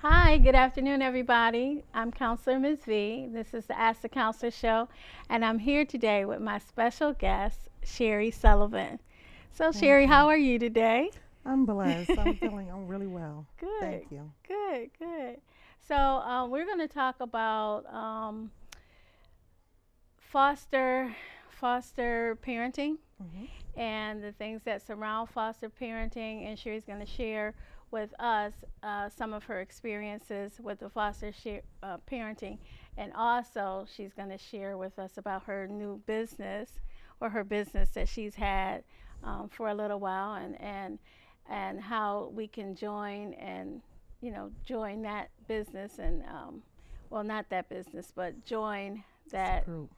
Hi, good afternoon, everybody. I'm Counselor Ms. V. This is the Ask the Counselor show, and I'm here today with my special guest, Shari Sullivan. So, Thank Shari, how you. are you today? I'm blessed. I'm really well. Good, Thank you. good. So, we're going to talk about foster foster parenting hmm and the things that surround foster parenting. And Sherry's going to share with us some of her experiences with the parenting. And also, she's going to share with us about her new business or her business that she's had for a little while and how we can join and, join that business and, well, not that business, but join that Group.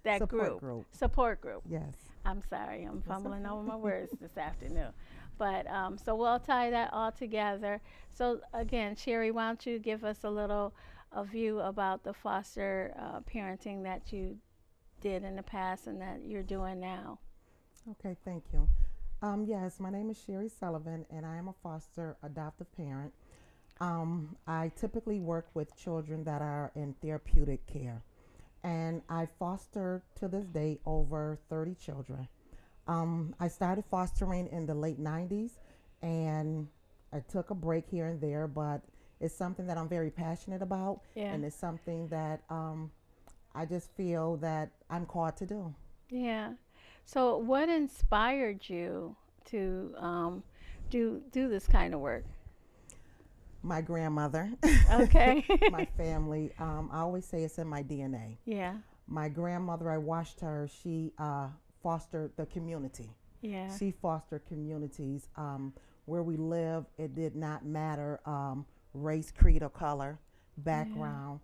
that Support group, group. support group. Yes. I'm sorry, I'm That's fumbling over my okay. words this afternoon. But so we'll tie that all together. So again, Sherry, why don't you give us a view about the foster parenting that you did in the past and that you're doing now? Okay, thank you. Yes, my name is Shari Sullivan, and I am a foster adoptive parent. I typically work with children that are in therapeutic care, and I foster to this day over 30 children. I started fostering in the late 90s, and I took a break here and there, but it's something that I'm very passionate about, Yeah, and it's something that I just feel that I'm called to do. yeah. So what inspired you to do this kind of work? My grandmother, Okay. my family, I always say it's in my DNA. Yeah, My grandmother, I watched her, she fostered the community. yeah, She fostered communities. Where we live, it did not matter race, creed, or color, yeah. background.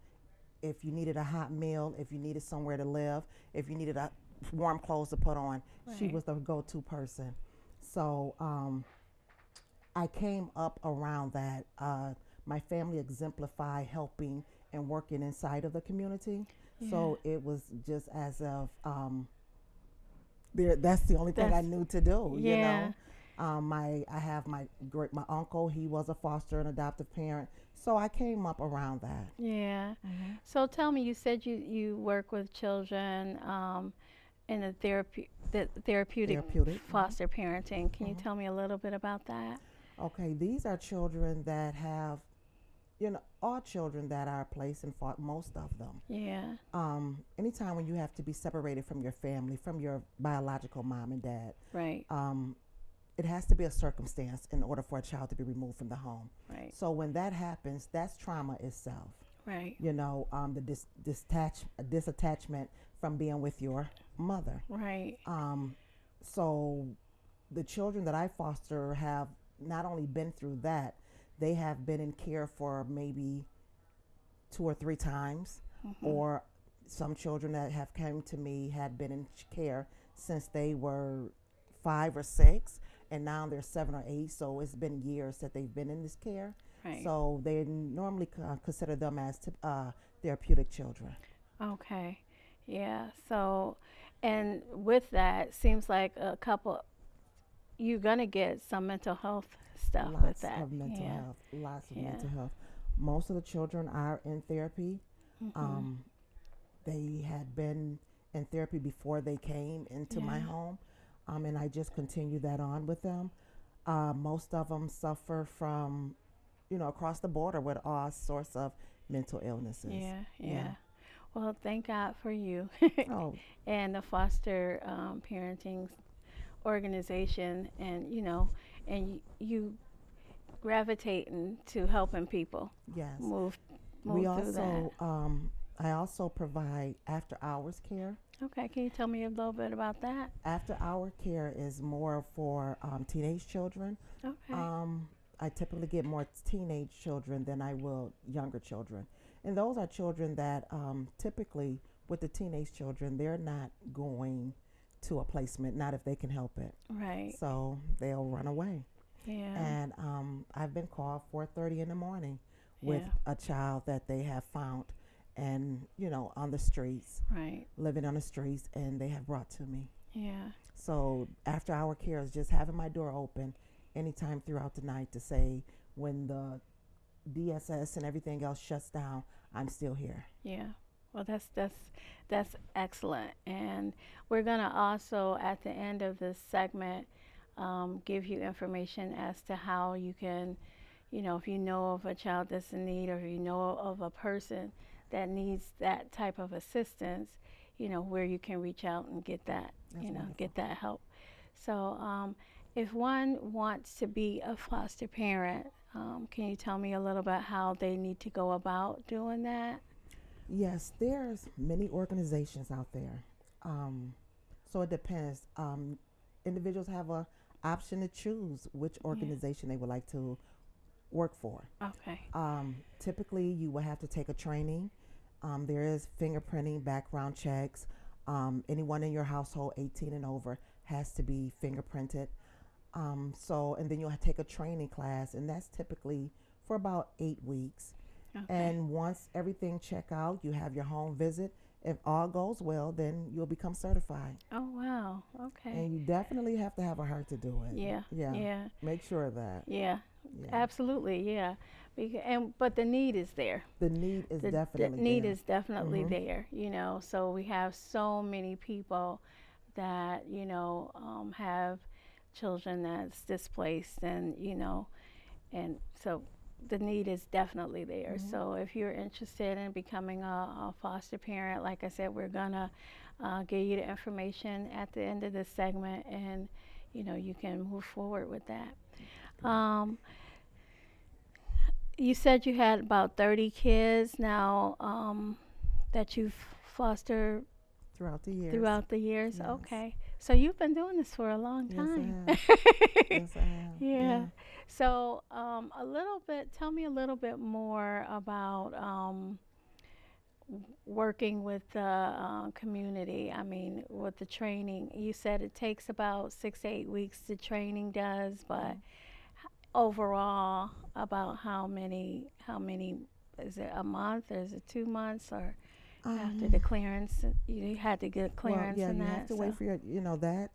If you needed a hot meal, if you needed somewhere to live, if you needed warm clothes to put on, she Right. was the go to person. So I came up around that. My family exemplified helping and working inside of the community. Yeah. So it was just as of that's the only thing That's I knew to do. yeah. I have my uncle. He was a foster and adoptive parent, so I came up around that. Yeah. hmm So tell me, you said you work with children in the therapeutic Therapeutic. foster parenting. Can you hmm tell me a little bit about that? Okay, these are children that have, all children that are placed in most of them. Yeah. Anytime when you have to be separated from your family, from your biological mom and dad, Right. um, it has to be a circumstance in order for a child to be removed from the home. Right. So when that happens, that's trauma itself. Right. The disattachment from being with your mother. Right. Um, so the children that I foster have not only been through that, they have been in care for maybe 2 or 3 times, Mhm. or some children that have come to me had been in care since they were 5 or 6, and now they're 7 or 8. So it's been years that they've been in this care. Right. So they normally consider them as therapeutic children. Okay. Yeah. So, and with that, seems like a couple. You're gonna get some mental health stuff with Lots that. of mental Yeah. health. Lots of Yeah. mental health. Most of the children are in therapy. Mhm. Um, they had been in therapy before they came into my Yeah. home, and I just continue that on with them. Most of them suffer from, across the border with all sorts of mental illnesses. Yeah. Yeah. Yeah. Well, thank God for you Oh, and the foster parenting organization, and and you gravitating to helping people yes. move We move through that. I also provide after hours care. Okay, can you tell me a little bit about that? After hour care is more for teenage children. Okay. Um, I typically get more teenage children than I will younger children. And those are children that typically, with the teenage children, they're not going to a placement, not if they can help it. Right. So they'll run away. Yeah. And I've been called 4:30 in the morning with Yeah. a child that they have found and, on the streets, Right. living on the streets, and they have brought to me. Yeah. So after hour care is just having my door open anytime throughout the night to say when the DSS and everything else shuts down, I'm still here. Yeah. Well, that's excellent. And we're gonna also at the end of this segment give you information as to how you can, if you know of a child that's in need, or if you know of a person that needs that type of assistance, where you can reach out and get that, get that help. So, if one wants to be a foster parent, can you tell me a little bit how they need to go about doing that? Yes, there's many organizations out there. So it depends. Individuals have a option to choose which organization they would like to work for. Okay. Typically, you will have to take a training. There is fingerprinting, background checks. Anyone in your household 18 and over has to be fingerprinted. And then you'll take a training class, and that's typically for about 8 weeks. Okay. And once everything check out, you have your home visit. If all goes well, then you'll become certified. Oh, wow. Okay. And you definitely have to have a heart to do it. Yeah. Make sure of that. Yeah. Absolutely. Yeah. But the need is there. The need is definitely The need there. is definitely there. So we have so many people that have children that's displaced, and and so the need is definitely there. So if you're interested in becoming a foster parent, like I said, we're gonna give you the information at the end of this segment, and you can move forward with that. You said you had about 30 kids now that you've fostered Throughout the years. Yes. Okay. So you've been doing this for a long time. Yes, I have. Yes, I have. Yeah. So tell me a little bit more about working with the community. I mean, with the training. You said it takes about 6 to 8 weeks, the training does, but overall, about how many, is it a month, or is it 2 months, or after the clearance, you had to get clearance you and that? have to wait for your, that.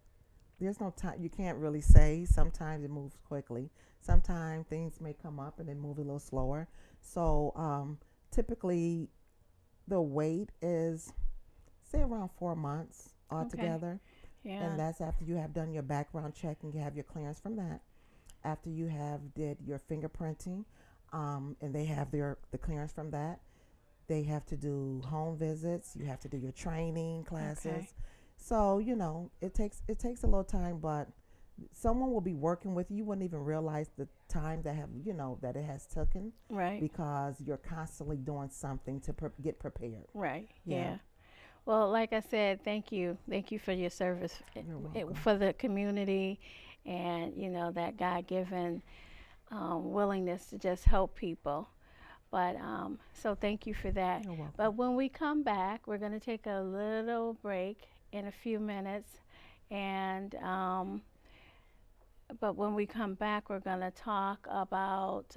There's no time. You can't really say. Sometimes it moves quickly. Sometimes things may come up and then move a little slower. So typically, the wait is, say, around 4 months altogether. Okay. Yeah. And that's after you have done your background check and you have your clearance from that. After you have did your fingerprinting, and they have the clearance from that. They have to do home visits. You have to do your training classes. Okay. So, it takes a little time, but someone will be working with you. You wouldn't even realize the time that it has taken. Right. Because you're constantly doing something to get prepared. Right. Yeah. Well, like I said, thank you. Thank you for your service for the community, and, that God-given willingness to just help people. But so thank you for that. You're welcome. But when we come back, we're going to take a little break in a few minutes, and but when we come back, we're going to talk about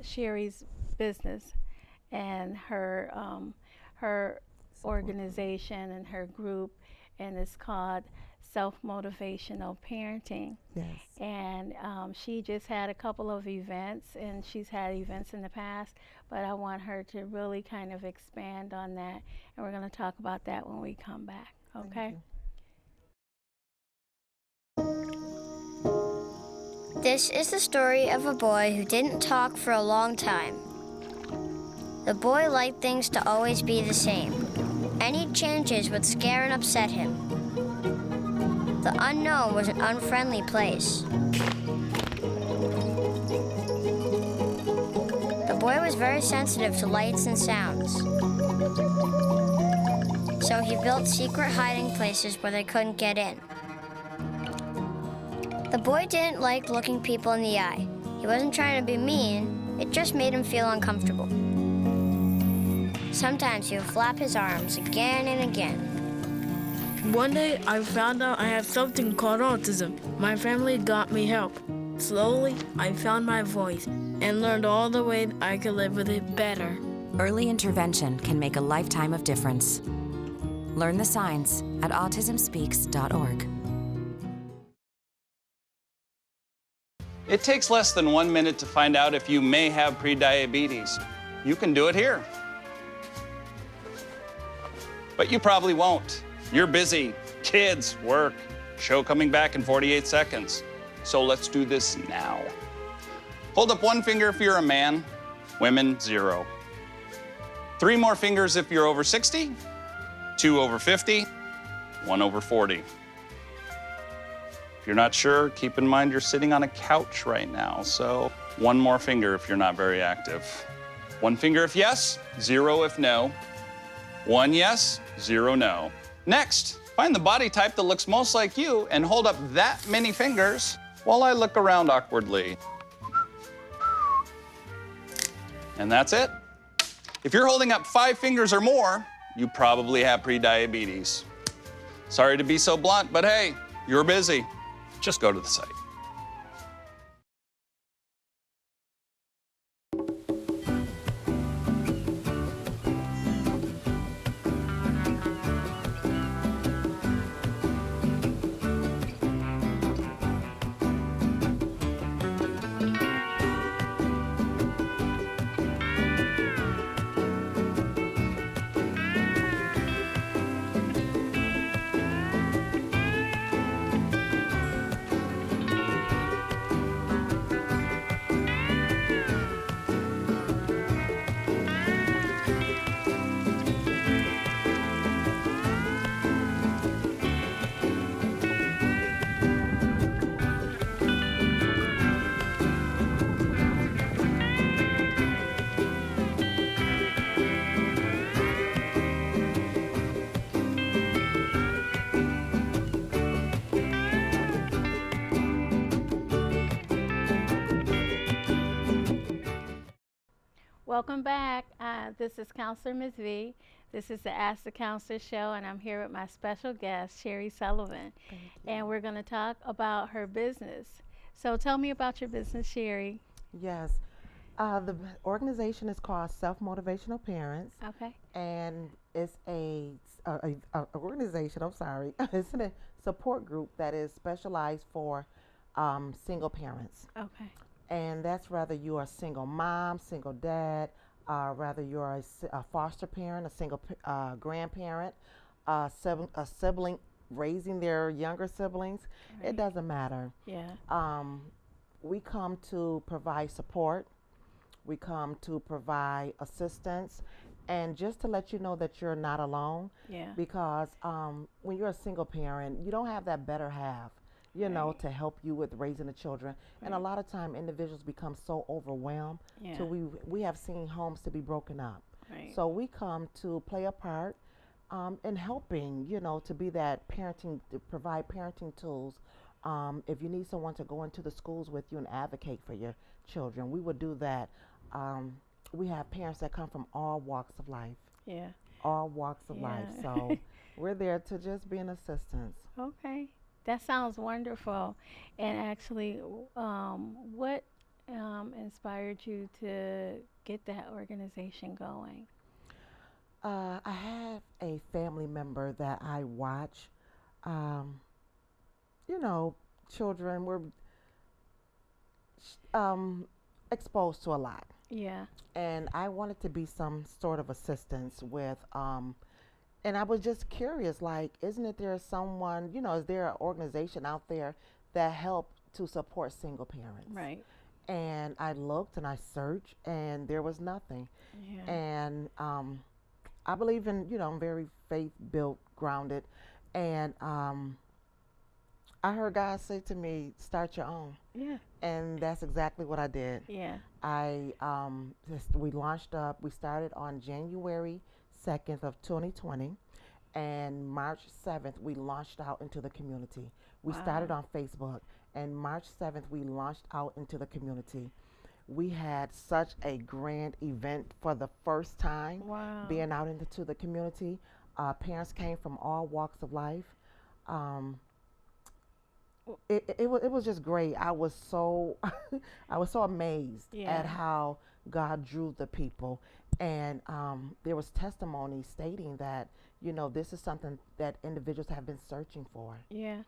Shari's business and her organization and her group, and it's called SelfMotivational Parenting. Yes. And she just had a couple of events, and she's had events in the past, but I want her to really kind of expand on that, and we're going to talk about that when we come back. Okay? This is the story of a boy who didn't talk for a long time. The boy liked things to always be the same. Any changes would scare and upset him. The unknown was an unfriendly place. The boy was very sensitive to lights and sounds. So he built secret hiding places where they couldn't get in. The boy didn't like looking people in the eye. He wasn't trying to be mean, it just made him feel uncomfortable. Sometimes he would flap his arms again and again. One day, I found out I have something called autism. My family got me help. Slowly, I found my voice and learned all the ways I could live with it better. Early intervention can make a lifetime of difference. Learn the signs at autismspeaks.org. It takes less than 1 minute to find out if you may have prediabetes. You can do it here. But you probably won't. You're busy. Kids, work, show coming back in 48 seconds. So let's do this now. Hold up 1 finger if you're a man, women, 0. 3 more fingers if you're over 60, 2 over 50, 1 over 40. If you're not sure, keep in mind you're sitting on a couch right now, so 1 more finger if you're not very active. 1 finger if yes, 0 if no. 1 yes, 0 no. Next, find the body type that looks most like you and hold up that many fingers while I look around awkwardly. And that's it. If you're holding up 5 fingers or more, you probably have prediabetes. Sorry to be so blunt, but hey, you're busy. Just go to the site. Welcome back. This is Counselor Ms. V. This is the Ask the Counselor show, and I'm here with my special guest, Shari Sullivan. And we're going to talk about her business. So tell me about your business, Shari. Yes. The organization is called SelfMotivational Parents. Okay. And it's a organization, I'm sorry, it's a support group that is specialized for single parents. Okay. And that's whether you're a single mom, single dad, whether you're a foster parent, a single grandparent, a sibling raising their younger siblings. Right. It doesn't matter. Yeah. We come to provide support. We come to provide assistance. And just to let you know that you're not alone. Yeah. Because when you're a single parent, you don't have that better half, you know, to help you with raising the children. And a lot of time individuals become so overwhelmed. Yeah. So we have seen homes to be broken up. Right. So we come to play a part in helping, you know, to be that parenting, to provide parenting tools. If you need someone to go into the schools with you and advocate for your children, we would do that. We have parents that come from all walks of life. Yeah. All walks of life. So we're there to just be an assistance. Okay. That sounds wonderful. And actually, what inspired you to get that organization going? I have a family member that I watch. You know, children were exposed to a lot. Yeah. And I wanted to be some sort of assistance with, and I was just curious, like, isn't it there someone, you know, is there an organization out there that help to support single parents? Right. And I looked and I searched and there was nothing. Yeah. And I believe in, you know, I'm very faith-built, grounded. And I heard God say to me, start your own. Yeah. And that's exactly what I did. Yeah. We launched up, we started on January 2nd of 2020, and March 7th we launched out into the community. We started on Facebook, and March 7th we launched out into the community. We had such a grand event for the first time. Wow. Being out into the community. Parents came from all walks of life. It was just great. I was so I was so amazed at how God drew the people, and there was testimony stating that, you know, this is something that individuals have been searching for. Yeah.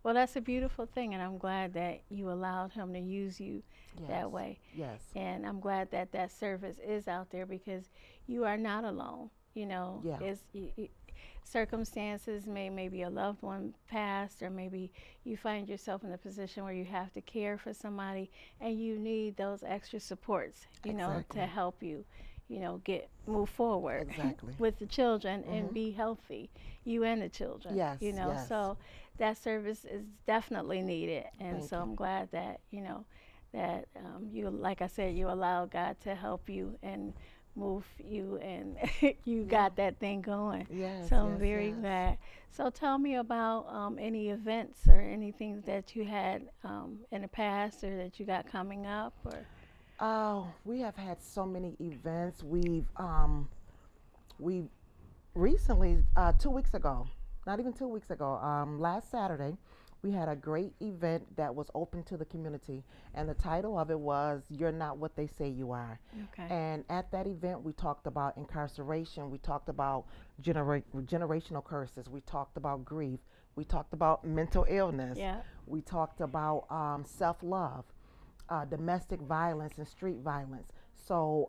Well, that's a beautiful thing, and I'm glad that you allowed him to use you Yes. that way. Yes. And I'm glad that that service is out there because you are not alone. You know, Yeah. Circumstances maybe a loved one passed, or maybe you find yourself in a position where you have to care for somebody, and you need those extra supports, you know, Exactly. to help you, you know, move forward Exactly. with the children and be healthy, you and the children. Yes, You know, yes. so that service is definitely needed, and Thank so you. I'm glad that that you, like I said, you allow God to help you and move you, and you got that thing going. Yes. So I'm yes, very yes. glad. So tell me about any events or anything that you had in the past, or that you got coming up, or Oh, we have had so many events. We recently, 2 weeks ago, not even 2 weeks ago, last Saturday, we had a great event that was open to the community, and the title of it was "You're Not What They Say You Are." okay. And at that event, we talked about incarceration, we talked about generational curses, we talked about grief, we talked about mental illness, Yeah. we talked about self-love, domestic violence and street violence. So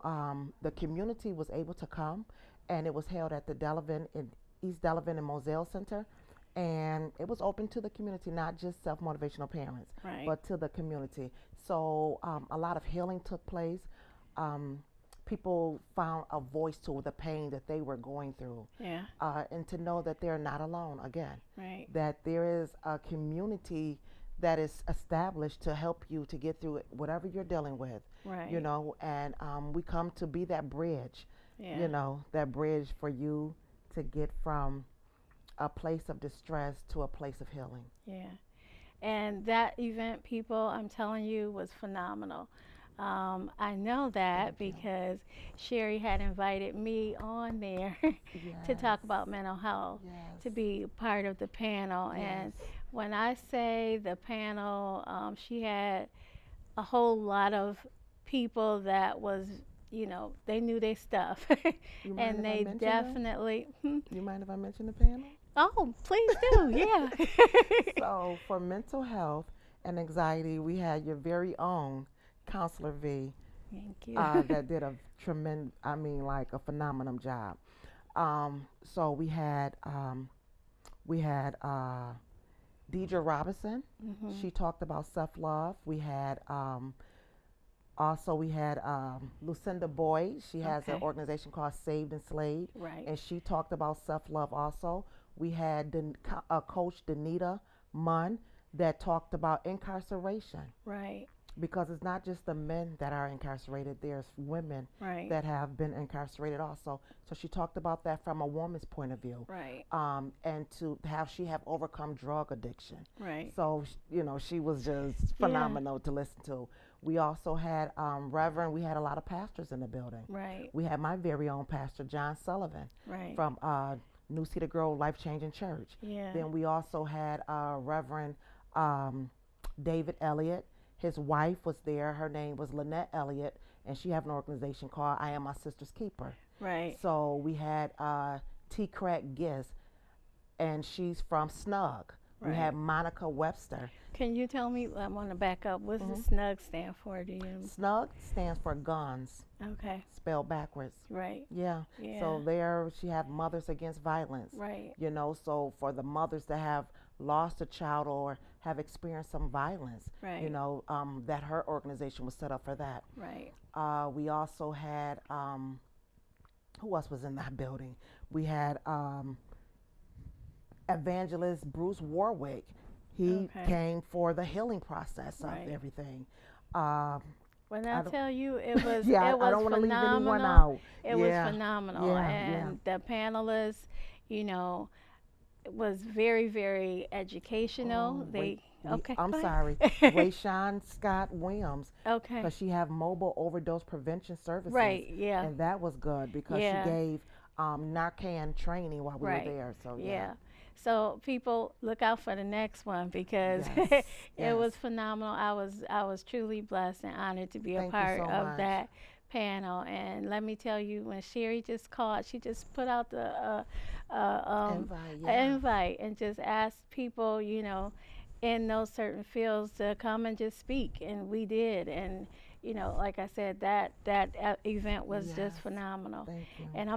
the community was able to come, and it was held at the East Delavan and Moselle Center. And it was open to the community, not just self-motivational parents, Right. but to the community. So a lot of healing took place. People found a voice to the pain that they were going through, Yeah. and to know that they're not alone again, Right. that there is a community that is established to help you to get through whatever you're dealing with, Right. you know, and we come to be that bridge, Yeah. you know, that bridge for you to get from a place of distress to a place of healing. Yeah. And that event, people, I'm telling you, was phenomenal. I know that Thank you. because Sherry had invited me on there to talk about mental health, Yes. to be part of the panel. And Yes. when I say the panel, she had a whole lot of people that was, you know, they knew their stuff. You mind And if I they mention them? definitely, You mind if I mention the panel? oh, please do, yeah. So for mental health and anxiety, we had your very own Counselor V Thank you. that did a a phenomenal job. So we had Deidre Robinson. Mhm. She talked about self-love. We had Lucinda Boyd. She has an Okay. organization called Saved and Slaved, Right. and she talked about self-love also. We had Coach Danita Munn that talked about incarceration, Right. because it's not just the men that are incarcerated, there's women Right. that have been incarcerated also. So she talked about that from a woman's point of view, Right. and to have she have overcome drug addiction. Right. So you know, she was just phenomenal to listen to. We also had Reverend. We had a lot of pastors in the building. Right. We had my very own pastor, John Sullivan, Right. from New Cedar Grove Life Changing Church. Yeah. Then we also had Reverend David Elliott. His wife was there. Her name was Lynette Elliott, and she have an organization called I Am My Sister's Keeper. Right. So we had T. Craig Giss, and she's from Snug. We had Monica Webster. Can you tell me, I want to back up, what's the Mm-hmm. SNUG stand for? Do you? Snug stands for guns, Okay. spelled backwards. Right. Yeah. Yeah. So there she have Mothers Against Violence. Right. You know, so for the mothers that have lost a child or have experienced some violence, Right. you know, that her organization was set up for that. Right. We also had, who else was in that building? We had Evangelist Bruce Warwick. He Okay. came for the healing process of Right. everything. When I I don't- tell you, it was Yeah, it was I don't want to leave phenomenal. anyone out. It Yeah. was phenomenal, Yeah, and the panelists, you know, it was very, very educational. I'm fine. sorry, Rayshawn Scott Williams, Okay. because she have mobile overdose prevention services. Right. Yeah. And that was good because Yeah. she gave Narcan training while we Right. were there. So Yeah. So people, look out for the next one because Yes, it was yes. phenomenal. I was truly blessed and honored to be Thank a you part so of much. that panel. And let me tell you, when Sherry just called, she just put out the Invite, yeah. invite and just asked people, you know, in those certain fields to come and just speak, and we did. And like I said, that event was just Yes. phenomenal. Thank you. And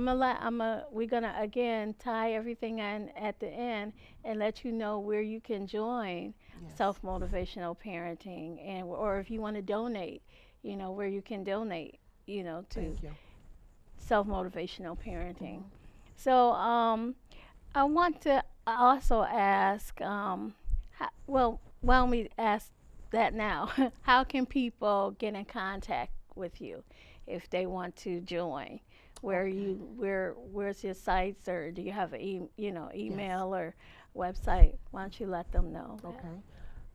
we're gonna again tie everything in at the end and let you know where you can join Yes. self-motivational parenting, and or if you want to donate, where you can donate, to Thank you. self-motivational parenting. So I want to also ask, well, why don't we ask that now? How can people get in contact with you if they want to join? Where's your sites, or do you have an email or website? Why don't you let them know? Okay.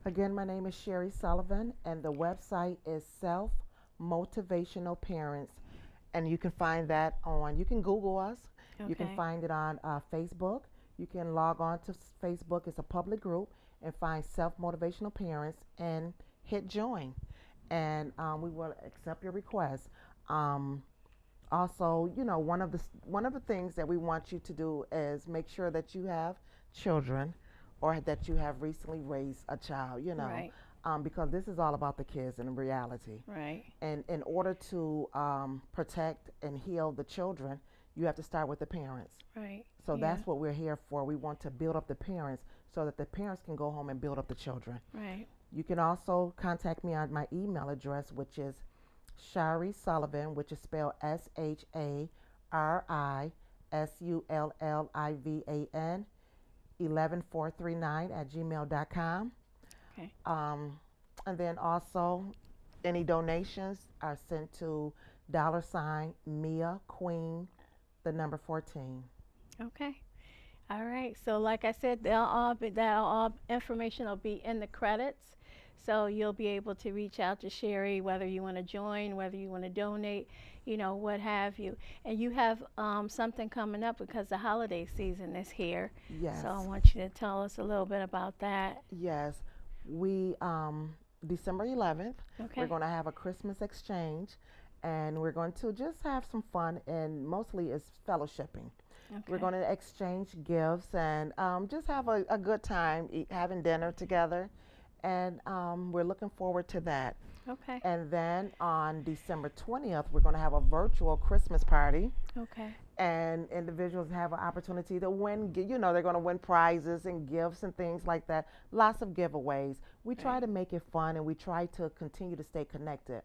Again, my name is Shari Sullivan, and the website is SelfMotivational Parents, and you can find that on. You can Google us. You can Okay. find it on Facebook. You can log on to Facebook. It's a public group, and find Self-Motivational Parents and hit join, and we will accept your request. Also, one of the things that we want you to do is make sure that you have children, or that you have recently raised a child. Right. Because this is all about the kids in reality. Right. And in order to protect and heal the children, you have to start with the parents. Right. So Yeah. that's what we're here for. We want to build up the parents so that the parents can go home and build up the children. Right. You can also contact me on my email address, which is Shari Sullivan, which is spelled SHARISULLIVAN 11439 at gmail.com. Okay. And then also, any donations are sent to $Mia Queen, the number 14. Okay. All right. So like I said, that all information will be in the credits. So you'll be able to reach out to Shari, whether you want to join, whether you want to donate, what have you. And you have something coming up because the holiday season is here. Yes. So I want you to tell us a little bit about that. Yes. We, December 11th, Okay. we're going to have a Christmas exchange, and we're going to just have some fun, and mostly it's fellowshipping. Okay. We're going to exchange gifts and just have a good time having dinner together, and we're looking forward to that. Okay. And then on December 20th, we're going to have a virtual Christmas party, Okay. and individuals have an opportunity to win. They're going to win prizes and gifts and things like that. Lots of giveaways. We try Right. to make it fun, and we try to continue to stay connected.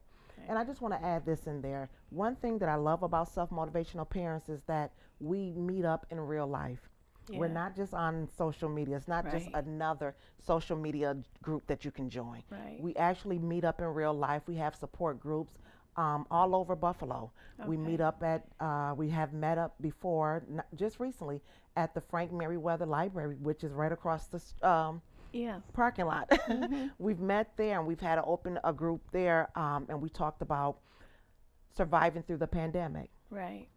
And I just want to add this in there. One thing that I love about self-motivational parents is that we meet up in real life. We're Yeah. not just on social media. It's not just Right. another social media group that you can join. Right. We actually meet up in real life. We have support groups all over Buffalo. We Okay. meet up at, we have met up before, just recently, at the Frank Merriweather Library, which is right across the Yeah. parking lot. We've met there, and we've had a group there, and we talked about surviving through the pandemic. Right.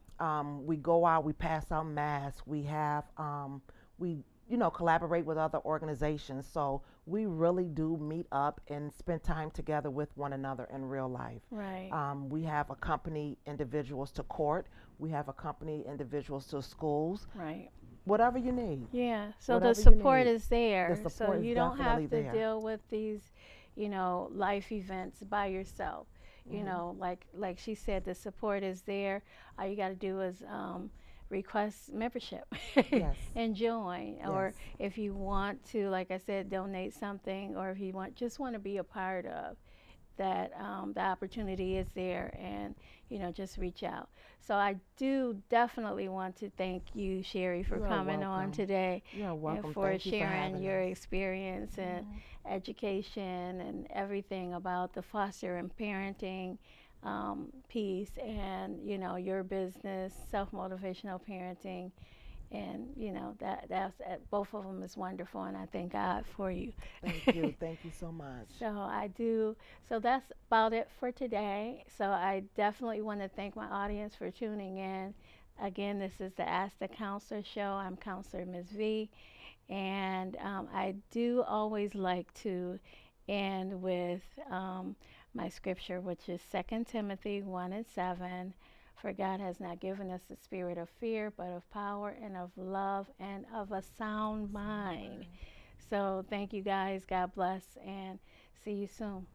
We go out, we pass out masks, we have, we collaborate with other organizations. So we really do meet up and spend time together with one another in real life. Right. We have accompanied individuals to court. We have accompanied individuals to schools. Right. Whatever you need. Yeah, so Whatever the you support need. is there. The So support is you don't have to definitely there. deal with these, life events by yourself. Like she said, the support is there. All you got to do is request membership Yes. and join. Or Yes. if you want to, like I said, donate something, or if you just want to be a part of that, the opportunity is there, and just reach out. So I do definitely want to thank you, Shari, for You are coming on welcome. today. You're welcome. And for Thank you for sharing having your us. experience and education and everything about the foster and parenting piece, and your business, self-motivational parenting, and that's both of them is wonderful, and I thank God for you. Thank you so much. So that's about it for today. So I definitely want to thank my audience for tuning in. Again, this is the Ask the Counselor show. I'm Counselor Ms. V, and I do always like to end with my scripture, which is 2 Timothy 1:7. For God has not given us the spirit of fear, but of power and of love and of a sound mind. So thank you guys. God bless, and see you soon.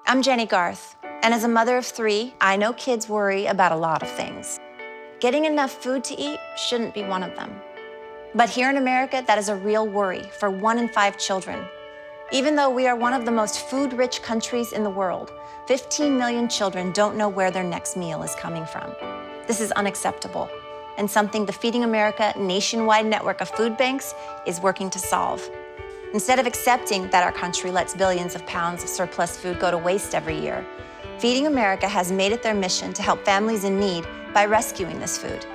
I'm Jenny Garth, and as a mother of 3, I know kids worry about a lot of things. Getting enough food to eat shouldn't be one of them. But here in America, that is a real worry for 1 in 5 children. Even though we are one of the most food-rich countries in the world, 15 million children don't know where their next meal is coming from. This is unacceptable, and something the Feeding America nationwide network of food banks is working to solve. Instead of accepting that our country lets billions of pounds of surplus food go to waste every year, Feeding America has made it their mission to help families in need by rescuing this food.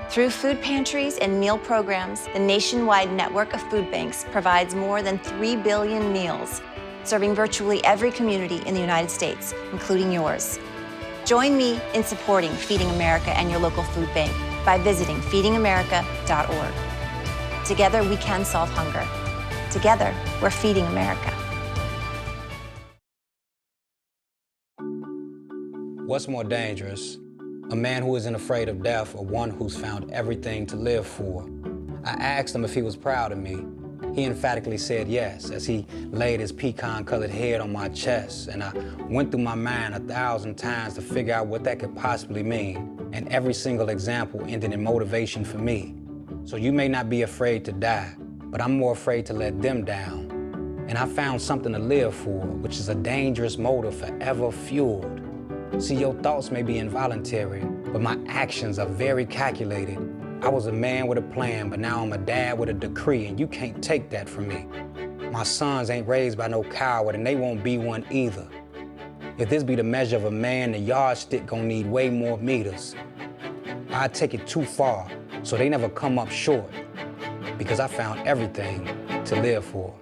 Through food pantries and meal programs, the nationwide network of food banks provides more than 3 billion meals, serving virtually every community in the United States, including yours. Join me in supporting Feeding America and your local food bank by visiting feedingamerica.org. Together, we can solve hunger. Together, we're Feeding America. What's more dangerous? A man who isn't afraid of death or one who's found everything to live for? I asked him if he was proud of me. He emphatically said yes, as he laid his pecan-colored head on my chest, and I went through my mind 1,000 times to figure out what that could possibly mean, and every single example ended in motivation for me. So you may not be afraid to die, but I'm more afraid to let them down. And I found something to live for, which is a dangerous motive forever fueled. See, your thoughts may be involuntary, but my actions are very calculated. I was a man with a plan, but now I'm a dad with a decree, and you can't take that from me. My sons ain't raised by no coward, and they won't be one either. If this be the measure of a man, the yardstick gonna need way more meters. I take it too far, so they never come up short, because I found everything to live for.